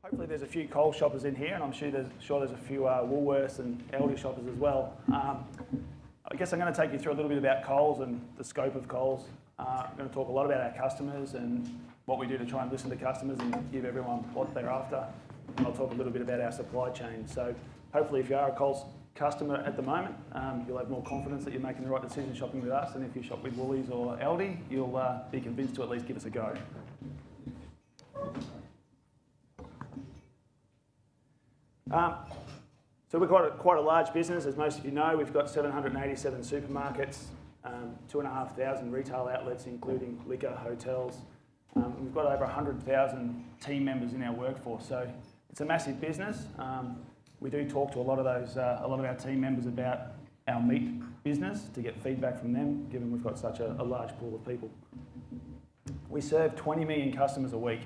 Hopefully there's a few Coles shoppers in here, and I'm sure there's a few Woolworths and Aldi shoppers as well. I guess I'm going to take you through a little bit about Coles and the scope of Coles. I'm going to talk a lot about our customers and what we do to try and listen to customers and give everyone what they're after. And I'll talk a little bit about our supply chain. So hopefully if you are a Coles customer at the moment, you'll have more confidence that you're making the right decision shopping with us, and if you shop with Woolies or Aldi, you'll be convinced to at least give us a go. So we're quite a large business, as most of you know. We've got 787 supermarkets, 2,500 retail outlets, including liquor, hotels. We've got over 100,000 team members in our workforce, so it's a massive business. We do talk to a lot of our team members about our meat business to get feedback from them, given we've got such a large pool of people. We serve 20 million customers a week.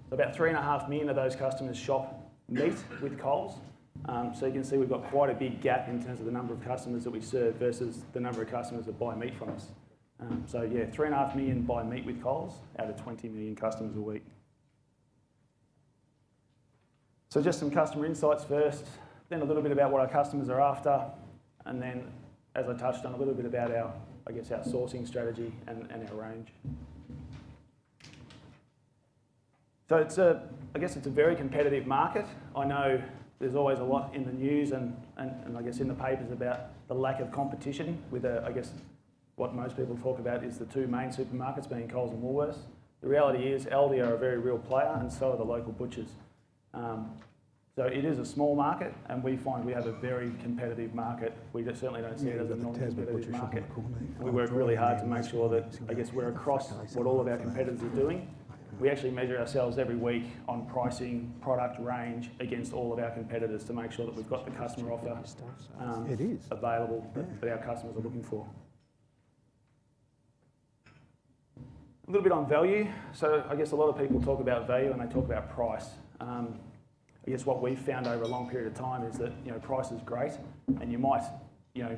So about 3.5 million of those customers shop meat with Coles. So you can see we've got quite a big gap in terms of the number of customers that we serve versus the number of customers that buy meat from us. So yeah, 3.5 million buy meat with Coles out of 20 million customers a week. So just some customer insights first, then a little bit about what our customers are after, and then, as I touched on, a little bit about our sourcing strategy and our range. So it's I guess it's a very competitive market. I know there's always a lot in the news and I guess in the papers about the lack of competition with I guess what most people talk about is the two main supermarkets being Coles and Woolworths. The reality is Aldi are a very real player, and so are the local butchers. So it is a small market, and we find we have a very competitive market. We certainly don't see it as a non-competitive market. We work really hard to make sure that, I guess, we're across what all of our competitors are doing. We actually measure ourselves every week on pricing, product range against all of our competitors to make sure that we've got the customer offer available that our customers are looking for. A little bit on value. So I guess a lot of people talk about value and they talk about price. I guess what we've found over a long period of time is that price is great, and you might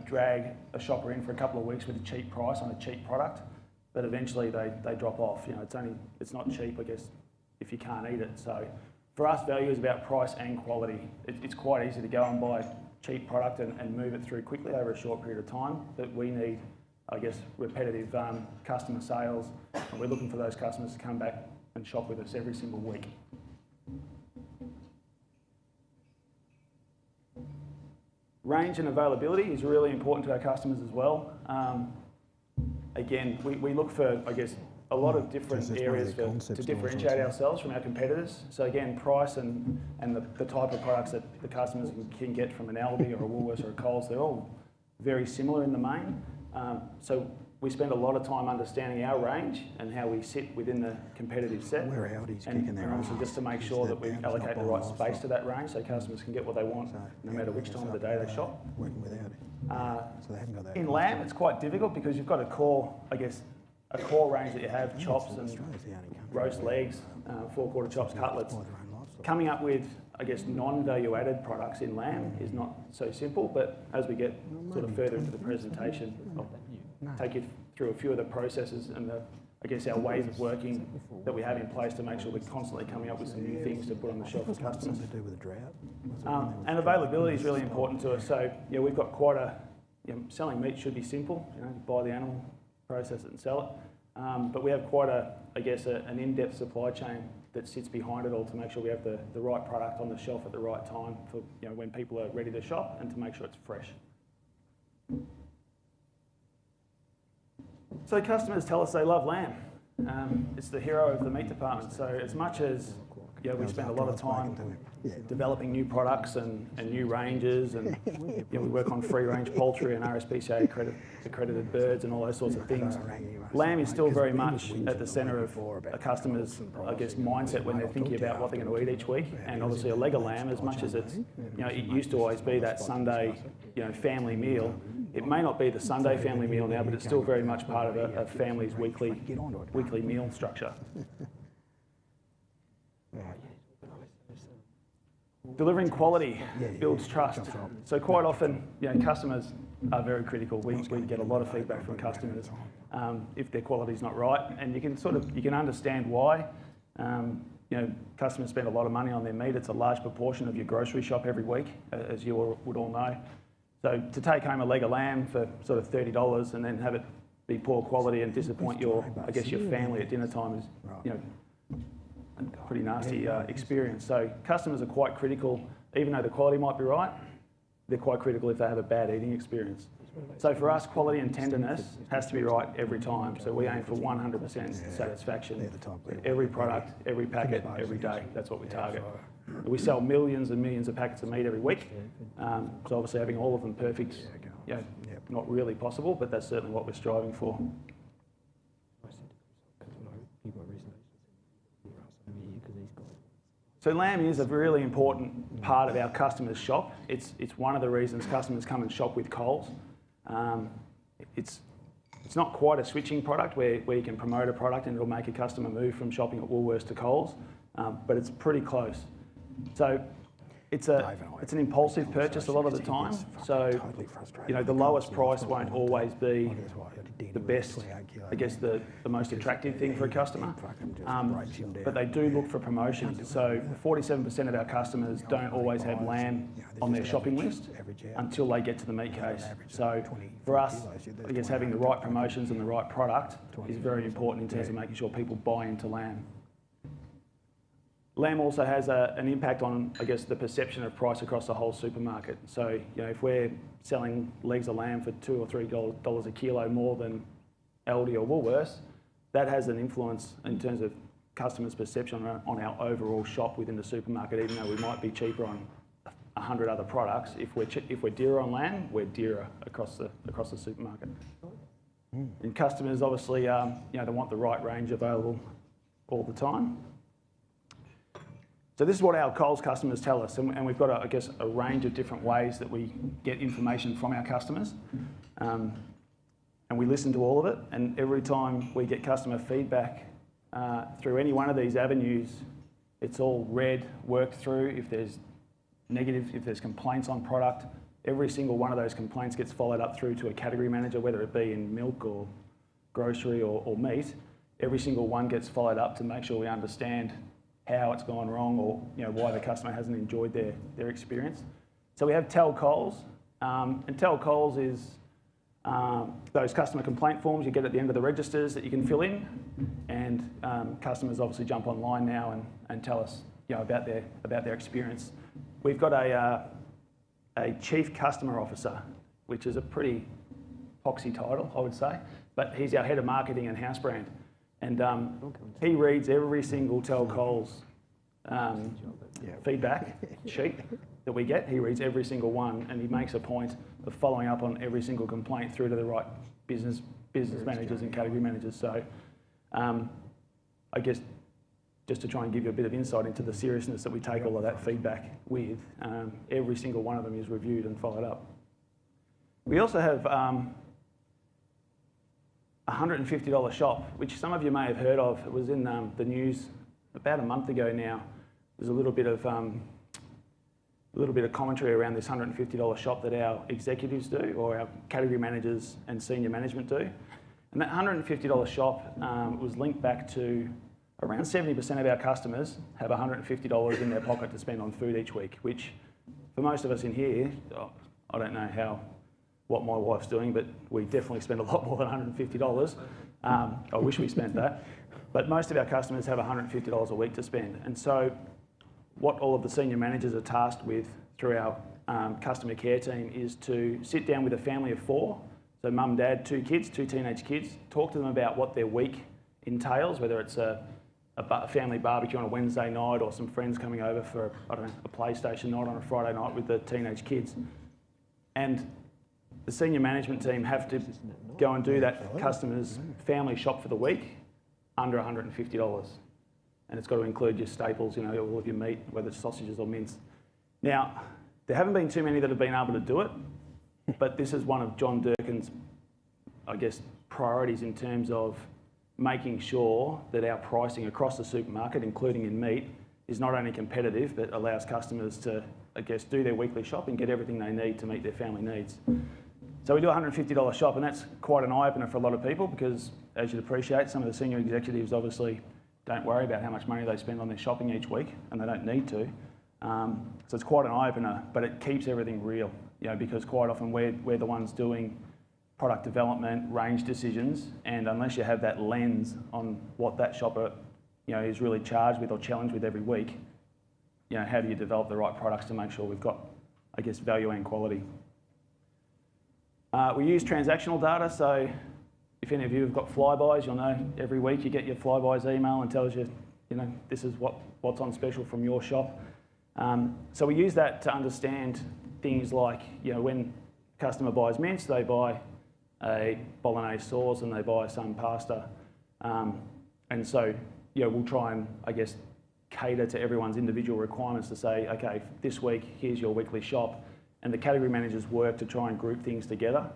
drag a shopper in for a couple of weeks with a cheap price on a cheap product, but eventually they drop off. It's not cheap, I guess, if you can't eat it. So for us, value is about price and quality. It's quite easy to go and buy cheap product and move it through quickly over a short period of time, but we need, I guess, repetitive customer sales, and we're looking for those customers to come back and shop with us every single week. Range and availability is really important to our customers as well. Again, we look for, I guess, a lot of different areas to differentiate ourselves from our competitors. So again, price and the type of products that the customers can get from an Aldi or a Woolworths or a Coles, they're all very similar in the main. So we spend a lot of time understanding our range and how we sit within the competitive set. And obviously just to make sure that we allocate the right space to that range so customers can get what they want no matter which time of the day they shop. In lamb, it's quite difficult because you've got a core range that you have, chops and roast legs, four-quarter chops, cutlets. Coming up with, I guess, non-value added products in lamb is not so simple, but as we get sort of further into the presentation, I'll take you through a few of the processes and our ways of working that we have in place to make sure we're constantly coming up with some new things to put on the shelf for customers. And availability is really important to us. So we've got quite selling meat should be simple. Buy the animal, process it and sell it. But we have quite an in-depth supply chain that sits behind it all to make sure we have the right product on the shelf at the right time for when people are ready to shop and to make sure it's fresh. So customers tell us they love lamb. It's the hero of the meat department. So as much as we spend a lot of time developing new products and new ranges, and we work on free-range poultry and RSPCA accredited birds and all those sorts of things, lamb is still very much at the centre of a customer's, I guess, mindset when they're thinking about what they're going to eat each week. And obviously a leg of lamb, as much as it's, it used to always be that Sunday, family meal. It may not be the Sunday family meal now, but it's still very much part of a family's weekly meal structure. Delivering quality builds trust. So quite often, customers are very critical. We get a lot of feedback from customers if their quality's not right, and you can understand why. You know, customers spend a lot of money on their meat. It's a large proportion of your grocery shop every week, as you all would all know. So to take home a leg of lamb for sort of $30 and then have it be poor quality and disappoint your family at dinner time is, you know, a pretty nasty experience. So customers are quite critical, even though the quality might be right, they're quite critical if they have a bad eating experience. So for us, quality and tenderness has to be right every time. So we aim for 100% satisfaction. Every product, every packet, every day. That's what we target. We sell millions and millions of packets of meat every week. So obviously having all of them perfect, you know, not really possible, but that's certainly what we're striving for. So lamb is a really important part of our customers' shop. It's one of the reasons customers come and shop with Coles. It's not quite a switching product where you can promote a product and it'll make a customer move from shopping at Woolworths to Coles, but it's pretty close. So it's an impulsive purchase a lot of the time. So, you know, the lowest price won't always be the best, I guess the most attractive thing for a customer, but they do look for promotions. So 47% of our customers don't always have lamb on their shopping list until they get to the meat case. So for us, I guess having the right promotions and the right product is very important in terms of making sure people buy into lamb. Lamb also has an impact on, I guess, the perception of price across the whole supermarket. So, you know, if we're selling legs of lamb for $2 or $3 a kilo more than Aldi or Woolworths, that has an influence in terms of customers' perception on our overall shop within the supermarket. Even though we might be cheaper on 100 other products, if we're dearer on lamb, we're dearer across the supermarket. And customers obviously, you know, they want the right range available all the time. So this is what our Coles customers tell us, and we've got, I guess, a range of different ways that we get information from our customers, and we listen to all of it. And every time we get customer feedback through any one of these avenues, it's all read, worked through. If there's negative, if there's complaints on product, every single one of those complaints gets followed up through to a category manager, whether it be in milk or grocery or meat. Every single one gets followed up to make sure we understand how it's gone wrong, or, you know, why the customer hasn't enjoyed their experience. So we have Tell Coles, and Tell Coles is those customer complaint forms you get at the end of the registers that you can fill in, and customers obviously jump online now and tell us, you know, about their experience. We've got a Chief Customer Officer, which is a pretty poxy title, I would say, but he's our head of marketing and house brand. And he reads every single Tell Coles feedback sheet that we get. He reads every single one, and he makes a point of following up on every single complaint through to the right business managers and category managers. So I guess just to try and give you a bit of insight into the seriousness that we take all of that feedback with, every single one of them is reviewed and followed up. We also have $150 shop, which some of you may have heard of. It was in the news about a month ago now. There's a little bit of commentary around this $150 shop that our executives do, or our category managers and senior management do. And that $150 shop was linked back to around 70% of our customers have $150 in their pocket to spend on food each week, which for most of us in here, I don't know what my wife's doing, but we definitely spend a lot more than $150. I wish we spent that. But most of our customers have $150 a week to spend. And so what all of the senior managers are tasked with through our customer care team is to sit down with a family of 4, so mum, dad, 2 kids, 2 teenage kids, talk to them about what their week entails, whether it's a family barbecue on a Wednesday night or some friends coming over for, I don't know, a PlayStation night on a Friday night with the teenage kids. And the senior management team have to go and do that customer's family shop for the week under $150. And it's got to include your staples, you know, all of your meat, whether it's sausages or mince. Now, there haven't been too many that have been able to do it, but this is one of John Durkin's, I guess, priorities in terms of making sure that our pricing across the supermarket, including in meat, is not only competitive, but allows customers to, I guess, do their weekly shop and get everything they need to meet their family needs. So we do a $150 shop, and that's quite an eye-opener for a lot of people because, as you'd appreciate, some of the senior executives obviously don't worry about how much money they spend on their shopping each week, and they don't need to. So it's quite an eye-opener, but it keeps everything real, because quite often we're the ones doing product development, range decisions, and unless you have that lens on what that shopper, is really charged with or challenged with every week, how do you develop the right products to make sure we've got, value and quality? We use transactional data, so if any of you have got flybys, you'll know every week you get your flybys email and tells you, this is what's on special from your shop. So we use that to understand things like, when a customer buys mince, they buy a bolognese sauce and they buy some pasta. And so, we'll try and, cater to everyone's individual requirements to say, okay, this week, here's your weekly shop. And the category managers work to try and group things together.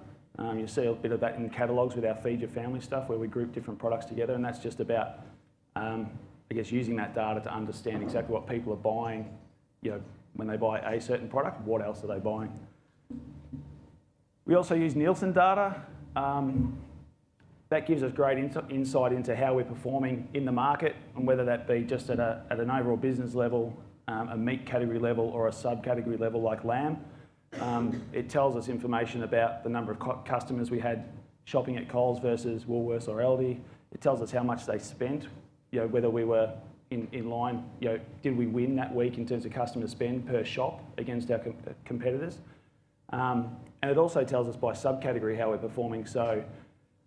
You see a bit of that in catalogues with our Feed Your Family stuff, where we group different products together, and that's just about, using that data to understand exactly what people are buying, when they buy a certain product, what else are they buying? We also use Nielsen data. That gives us great insight into how we're performing in the market, and whether that be just at an overall business level, a meat category level, or a subcategory level like lamb. It tells us information about the number of customers we had shopping at Coles versus Woolworths or Aldi. It tells us how much they spent, whether we were in line, did we win that week in terms of customer spend per shop against our competitors. And it also tells us by subcategory how we're performing. So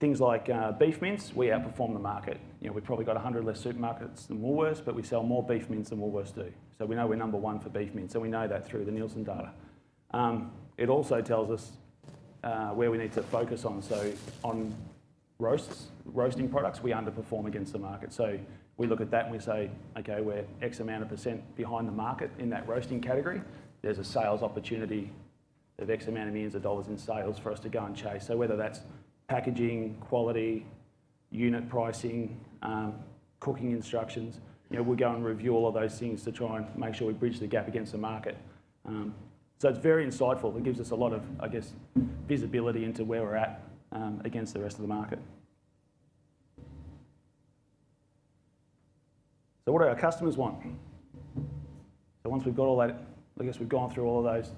things like beef mince, we outperform the market. We've probably got 100 less supermarkets than Woolworths, but we sell more beef mince than Woolworths do. So we know we're number one for beef mince, and we know that through the Nielsen data. It also tells us where we need to focus on. So on roasting products, we underperform against the market. So we look at that and we say, okay, we're X amount of % behind the market in that roasting category. There's a sales opportunity of X amount of millions of dollars in sales for us to go and chase. So whether that's packaging, quality, unit pricing, cooking instructions, we'll go and review all of those things to try and make sure we bridge the gap against the market. So it's very insightful. It gives us a lot of, visibility into where we're at against the rest of the market. So what do our customers want? So once we've got all that, we've gone through all of those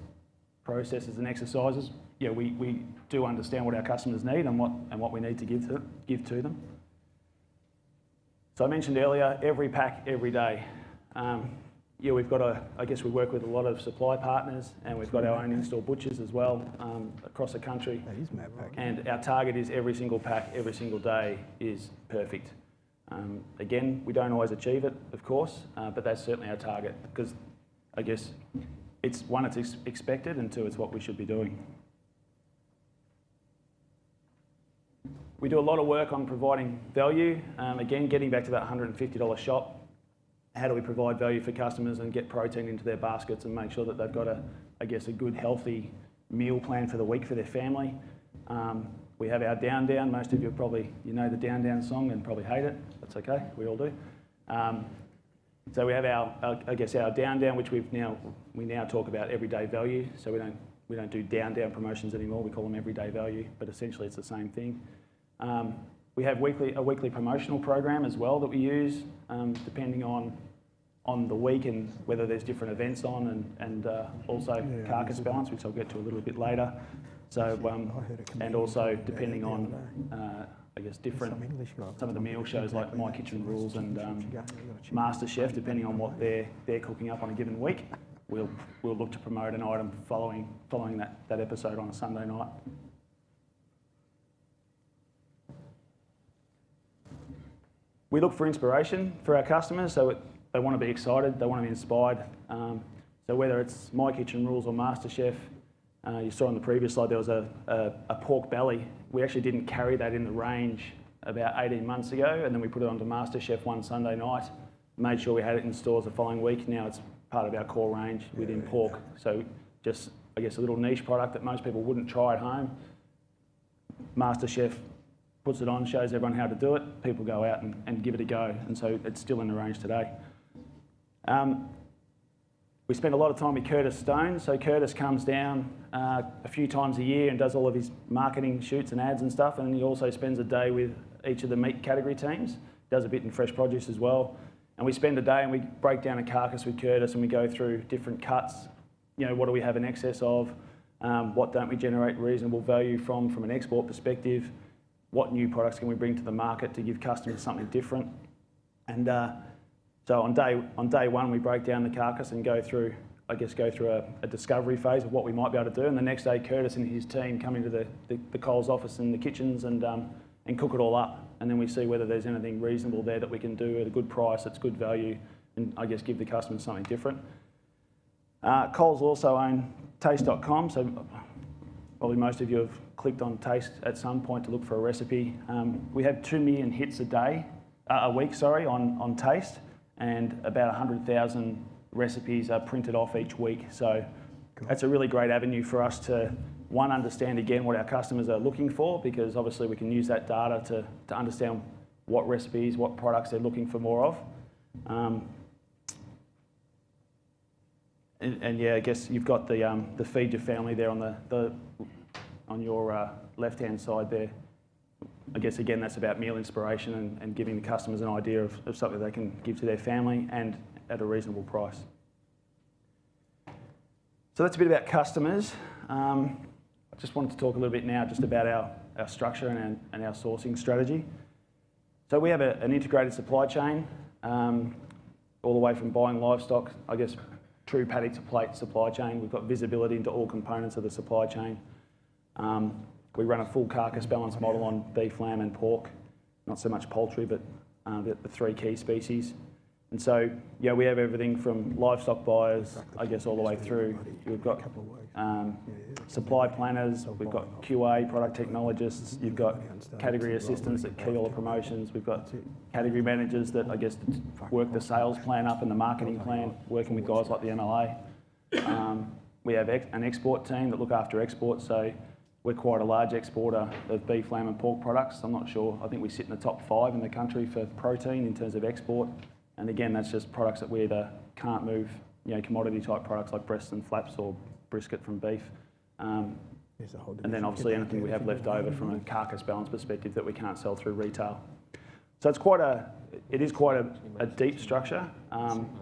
processes and exercises, we do understand what our customers need and what we need to give to them. So I mentioned earlier, every pack, every day. We've got we work with a lot of supply partners, and we've got our own in-store butchers as well across the country. That is mad pack. And our target is every single pack, every single day is perfect. Again, we don't always achieve it, of course, but that's certainly our target, because it's one, it's expected, and two, it's what we should be doing. We do a lot of work on providing value. Again, getting back to that $150 shop, how do we provide value for customers and get protein into their baskets and make sure that they've got a good, healthy meal plan for the week for their family? We have our Down Down. Most of you probably, know the Down Down song and probably hate it. That's okay, we all do. So we have our Down Down, which we now talk about everyday value. So we don't do Down Down promotions anymore. We call them everyday value, but essentially it's the same thing. We have a weekly promotional program as well that we use, depending on the week and whether there's different events on, and also carcass balance, which I'll get to a little bit later. So and also depending on different some of the meal shows like My Kitchen Rules and Master Chef, depending on what they're cooking up on a given week, we'll look to promote an item following that episode on a Sunday night. We look for inspiration for our customers, so they want to be excited, they want to be inspired. So whether it's My Kitchen Rules or Master Chef, you saw on the previous slide there was a pork belly. We actually didn't carry that in the range about 18 months ago, and then we put it onto Master Chef one Sunday night, made sure we had it in stores the following week. Now it's part of our core range within pork. So just, a little niche product that most people wouldn't try at home. Master Chef puts it on, shows everyone how to do it, people go out and give it a go, and so it's still in the range today. We spend a lot of time with Curtis Stone, so Curtis comes down a few times a year and does all of his marketing shoots and ads and stuff, and he also spends a day with each of the meat category teams does a bit in fresh produce as well. And we spend a day and we break down a carcass with Curtis and we go through different cuts. You know, what do we have in excess of? What don't we generate reasonable value from an export perspective? What new products can we bring to the market to give customers something different? And so on day one, we break down the carcass and go through a discovery phase of what we might be able to do. And the next day, Curtis and his team come into the Coles office and the kitchens and cook it all up. And then we see whether there's anything reasonable there that we can do at a good price, that's good value, and I guess give the customers something different. Coles also own Taste.com, so probably most of you have clicked on Taste at some point to look for a recipe. We have 2 million hits a week on Taste, and about 100,000 recipes are printed off each week. So that's a really great avenue for us to, one, understand again what our customers are looking for, because obviously we can use that data to understand what recipes, what products they're looking for more of. And yeah, I guess you've got the feed your family there on your left-hand side there. I guess again that's about meal inspiration and giving the customers an idea of something they can give to their family and at a reasonable price. So that's a bit about customers. I just wanted to talk a little bit now just about our structure and our sourcing strategy. So we have an integrated supply chain, all the way from buying livestock, I guess true paddock to plate supply chain. We've got visibility into all components of the supply chain. We run a full carcass balance model on beef, lamb and pork, not so much poultry, but the 3 key species. And so, yeah, we have everything from livestock buyers, I guess, all the way through. We've got supply planners, we've got QA, product technologists, you've got category assistants at key all the promotions, we've got category managers that, I guess, work the sales plan up and the marketing plan, working with guys like the MLA. We have an export team that look after exports, so we're quite a large exporter of beef, lamb and pork products. I'm not sure, I think we sit in the top 5 in the country for protein in terms of export. And again, that's just products that we either can't move, you know, commodity type products like breasts and flaps or brisket from beef. And then obviously anything we have left over from a carcass balance perspective that we can't sell through retail. So it is quite a deep structure,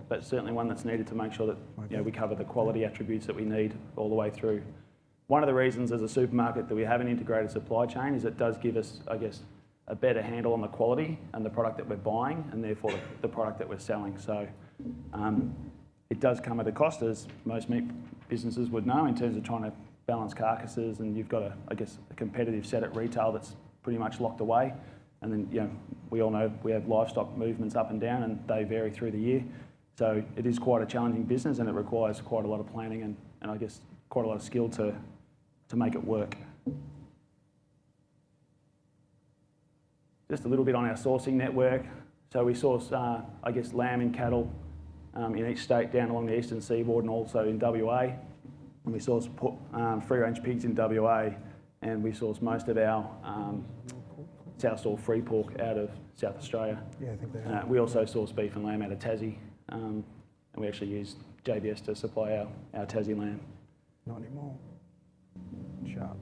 but certainly one that's needed to make sure that, you know, we cover the quality attributes that we need all the way through. One of the reasons as a supermarket that we have an integrated supply chain is it does give us, I guess, a better handle on the quality and the product that we're buying and therefore the product that we're selling. So it does come at a cost, as most meat businesses would know, in terms of trying to balance carcasses, and you've got a competitive set at retail that's pretty much locked away. And then, you know, we all know we have livestock movements up and down and they vary through the year. So it is quite a challenging business and it requires quite a lot of planning and I guess quite a lot of skill to make it work. Just a little bit on our sourcing network. So we source, I guess, lamb and cattle in each state down along the eastern seaboard and also in WA. And we source free-range pigs in WA, and we source most of our South Stall free pork out of South Australia. Yeah, I think they are. We also source beef and lamb out of Tassie, and we actually use JBS to supply our Tassie lamb. Not anymore. Sharp.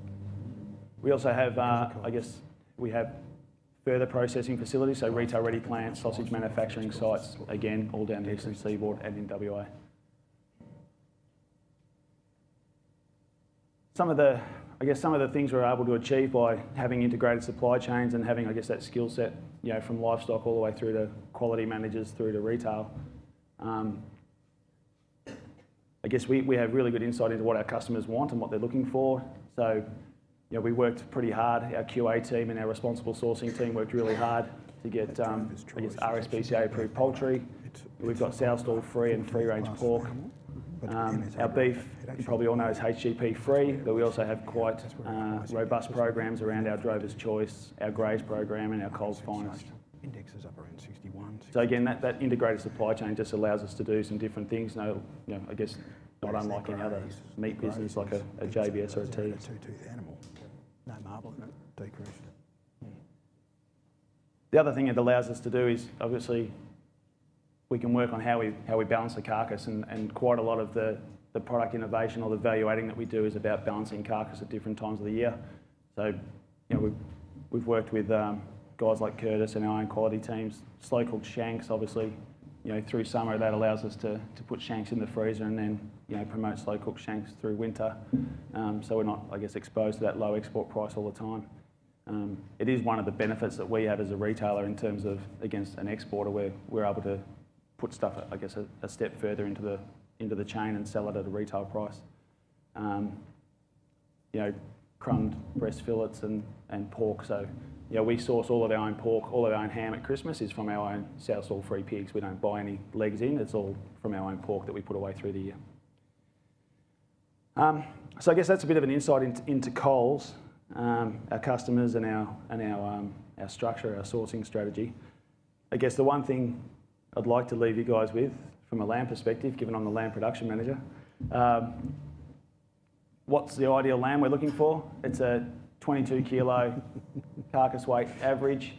We also have, I guess, we have further processing facilities, so retail-ready plants, sausage manufacturing sites, again, all down the eastern seaboard and in WA. Some of the things we're able to achieve by having integrated supply chains and having, I guess, that skill set, you know, from livestock all the way through to quality managers through to retail. I guess we have really good insight into what our customers want and what they're looking for. So, you know, we worked pretty hard. Our QA team and our responsible sourcing team worked really hard to get, I guess, RSPCA approved poultry. We've got South Stall free and free range pork. Our beef, you probably all know, is HGP free, but we also have quite robust programs around our Drover's Choice, our Graze program and our Coles Finest. Indexes up around 61. So again, that integrated supply chain just allows us to do some different things. I guess not unlike any other meat business like a JBS or a T. Two-tooth animal. No marble in it, decreased. The other thing it allows us to do is obviously we can work on how we balance the carcass, and quite a lot of the product innovation or the value adding that we do is about balancing carcass at different times of the year. So, you know, we've worked with guys like Curtis and our own quality teams. Slow cooked shanks, obviously, through summer that allows us to put shanks in the freezer and then promote slow cooked shanks through winter, so we're not, I guess, exposed to that low export price all the time. It is one of the benefits that we have as a retailer in terms of against an exporter, where we're able to put stuff, I guess, a step further into the chain and sell it at a retail price. Crumbed breast fillets and pork. So, we source all of our own pork, all of our own ham at Christmas is from our own South Soil free pigs. We don't buy any legs in. It's all from our own pork that we put away through the year. So I guess that's a bit of an insight into Coles, our customers and our structure, our sourcing strategy. I guess the one thing I'd like to leave you guys with from a lamb perspective, given I'm the lamb production manager, what's the ideal lamb we're looking for? It's a 22 kilo carcass weight average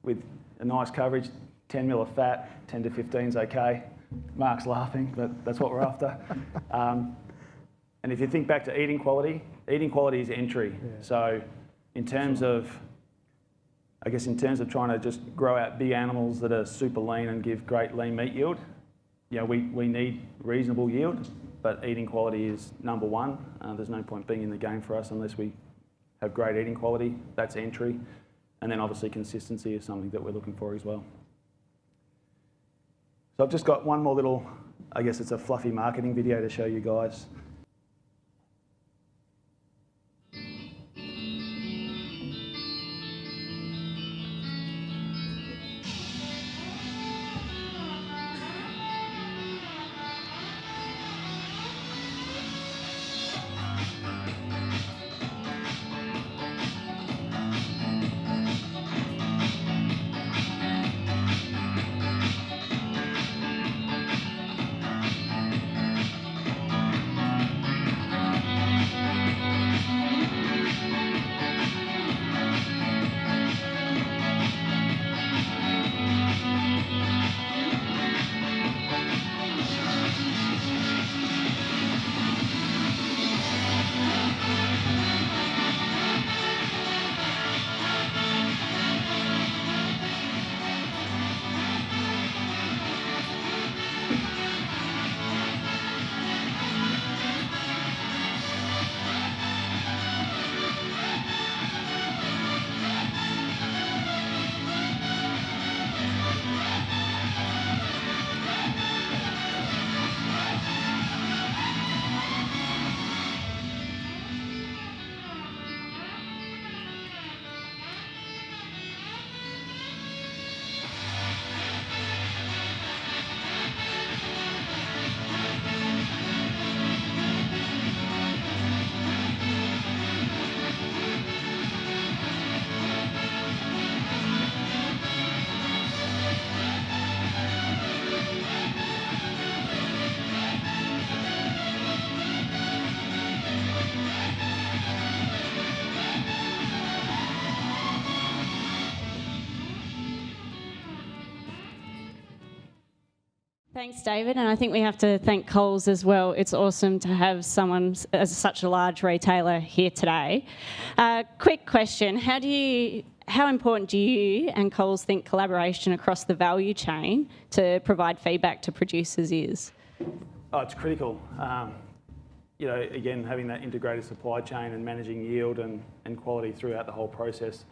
with a nice coverage, 10 mil of fat, 10 to 15 is okay. Mark's laughing, but that's what we're after. And if you think back to eating quality is entry. Yeah. So in terms of trying to just grow out big animals that are super lean and give great lean meat yield, we need reasonable yield, but eating quality is number one. There's no point being in the game for us unless we have great eating quality. That's entry. And then obviously consistency is something that we're looking for as well. So I've just got one more little, I guess it's a fluffy marketing video to show you guys. Thanks, David, and I think we have to thank Coles as well. It's awesome to have someone as such a large retailer here today. Quick question, how important do you and Coles think collaboration across the value chain to provide feedback to producers is? Oh, it's critical. Again, having that integrated supply chain and managing yield and quality throughout the whole process.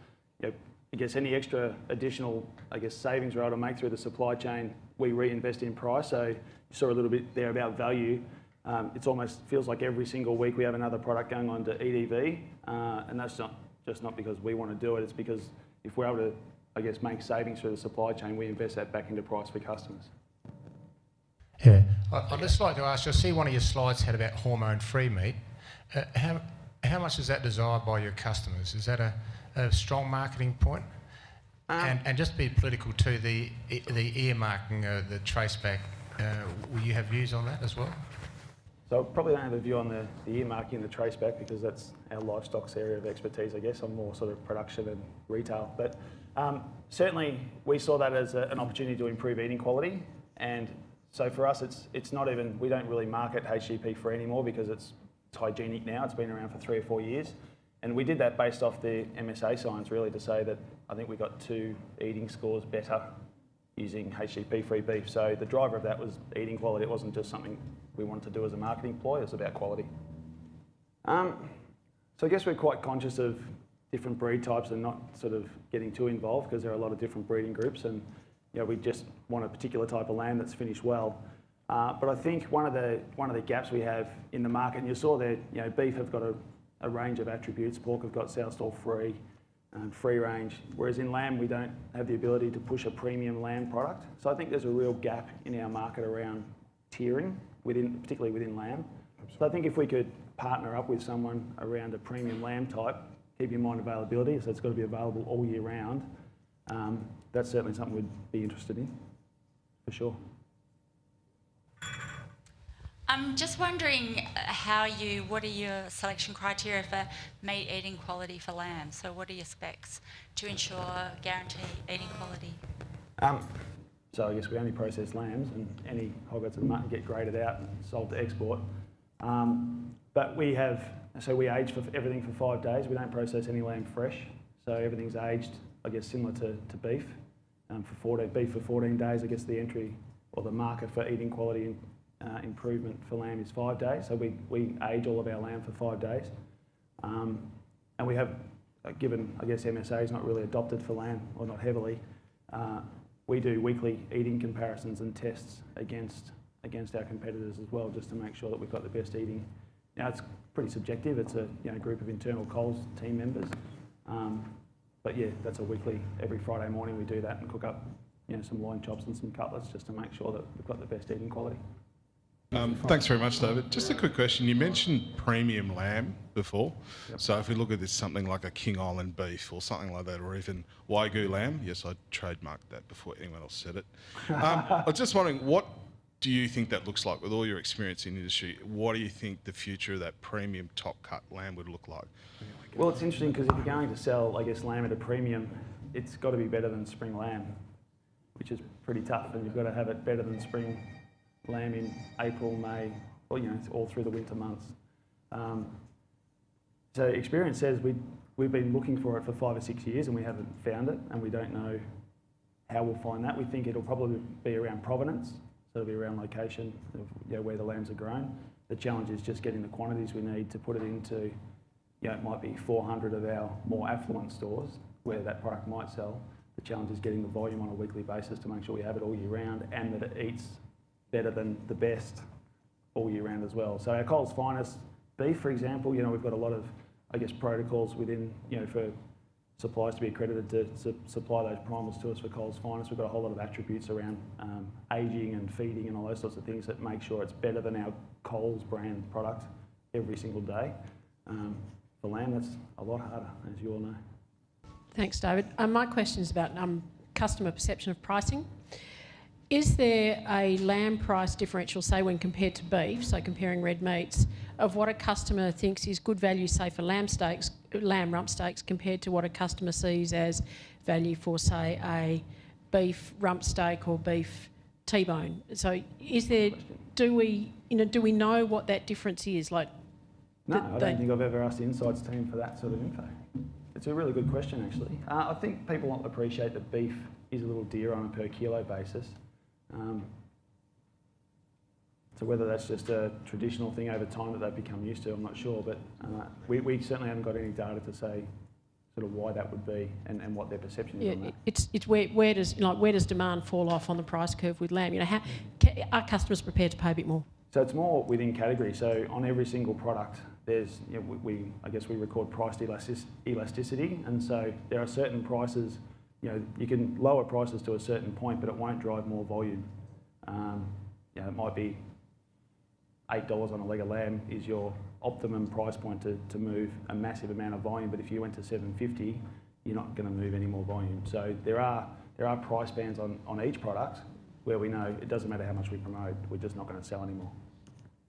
I guess any extra additional, savings we're able to make through the supply chain, we reinvest in price. So you saw a little bit there about value. It almost feels like every single week we have another product going on to EDV, and that's not because we want to do it. It's because if we're able to, make savings through the supply chain, we invest that back into price for customers. Yeah, I'd just like to ask you, I see one of your slides had about hormone-free meat. How much is that desired by your customers? Is that a strong marketing point? And just to be political too, the earmarking, the traceback, will you have views on that as well? So I probably don't have a view on the earmarking and the traceback because that's our livestock's area of expertise, I guess. I'm more sort of production and retail. But certainly we saw that as an opportunity to improve eating quality. And so for us, it's not even, we don't really market HGP free anymore because it's hygienic now. It's been around for 3 or 4 years. And we did that based off the MSA signs, really, to say that I think we got 2 eating scores better using HGP-free beef. So the driver of that was eating quality. It wasn't just something we wanted to do as a marketing ploy, it was about quality. So I guess we're quite conscious of different breed types and not sort of getting too involved because there are a lot of different breeding groups, and we just want a particular type of lamb that's finished well. But I think one of the gaps we have in the market, and you saw there, beef have got a range of attributes. Pork have got sow stall free, free range, whereas in lamb we don't have the ability to push a premium lamb product. So I think there's a real gap in our market around tiering, particularly within lamb. So I think if we could partner up with someone around a premium lamb type, keep in mind availability, so it's got to be available all year round, that's certainly something we'd be interested in, for sure. I'm just wondering what are your selection criteria for meat eating quality for lamb? So what are your specs to ensure guarantee eating quality? So I guess we only process lambs, and any hoggets and mutton get graded out and sold to export. But we age for everything for 5 days. We don't process any lamb fresh, so everything's aged, I guess, similar to beef. Beef for 14 days, I guess the entry or the market for eating quality improvement for lamb is 5 days. So we age all of our lamb for 5 days. And we have, given, I guess, MSA is not really adopted for lamb, or not heavily, we do weekly eating comparisons and tests against our competitors as well, just to make sure that we've got the best eating. Now, it's pretty subjective. It's a group of internal Coles team members. But yeah, that's a weekly, every Friday morning we do that and cook up some loin chops and some cutlets just to make sure that we've got the best eating quality. Thanks very much, David. Just a quick question. You mentioned premium lamb before. Yep. So if we look at this, something like a King Island beef or something like that, or even Wagyu lamb, yes, I trademarked that before anyone else said it. I was just wondering, what do you think that looks like with all your experience in the industry? What do you think the future of that premium top cut lamb would look like? Well, it's interesting because if you're going to sell, I guess, lamb at a premium, it's got to be better than spring lamb, which is pretty tough, and you've got to have it better than spring lamb in April, May, or it's all through the winter months. So experience says we've been looking for it for 5 or 6 years and we haven't found it, and we don't know how we'll find that. We think it'll probably be around provenance, so it'll be around location of where the lambs are grown. The challenge is just getting the quantities we need to put it into. It might be 400 of our more affluent stores where that product might sell. The challenge is getting the volume on a weekly basis to make sure we have it all year round and that it eats better than the best all year round as well. So our Coles Finest beef, for example, we've got a lot of, I guess, protocols within, for suppliers to be accredited to supply those primals to us for Coles Finest. We've got a whole lot of attributes around ageing and feeding and all those sorts of things that make sure it's better than our Coles brand product every single day. For lamb, that's a lot harder, as you all know. Thanks, David. My question is about customer perception of pricing. Is there a lamb price differential, say when compared to beef, so comparing red meats, of what a customer thinks is good value, say for lamb rump steaks, compared to what a customer sees as value for, say, a beef rump steak or beef T-bone? So do we know what that difference is? No, I don't think I've ever asked the insights team for that sort of info. It's a really good question, actually. I think people appreciate that beef is a little dearer on a per kilo basis. So whether that's just a traditional thing over time that they've become used to, I'm not sure. But we certainly haven't got any data to say sort of why that would be and what their perception is on that. It's where does demand fall off on the price curve with lamb? Are customers prepared to pay a bit more? So it's more within category. So on every single product, there's we record price elasticity, and so there are certain prices. You can lower prices to a certain point, but it won't drive more volume. It might be $8 on a leg of lamb is your optimum price point to move a massive amount of volume. But if you went to $7.50, you're not going to move any more volume. So there are price bands on each product where we know it doesn't matter how much we promote, we're just not going to sell anymore.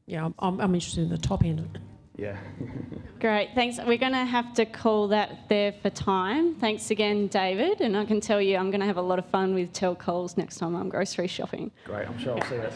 Yeah, I'm interested in the top end. Yeah. Great, thanks. We're going to have to call that there for time. Thanks again, David. And I can tell you I'm going to have a lot of fun with Tell Coles next time I'm grocery shopping. Great, I'm sure I'll see that.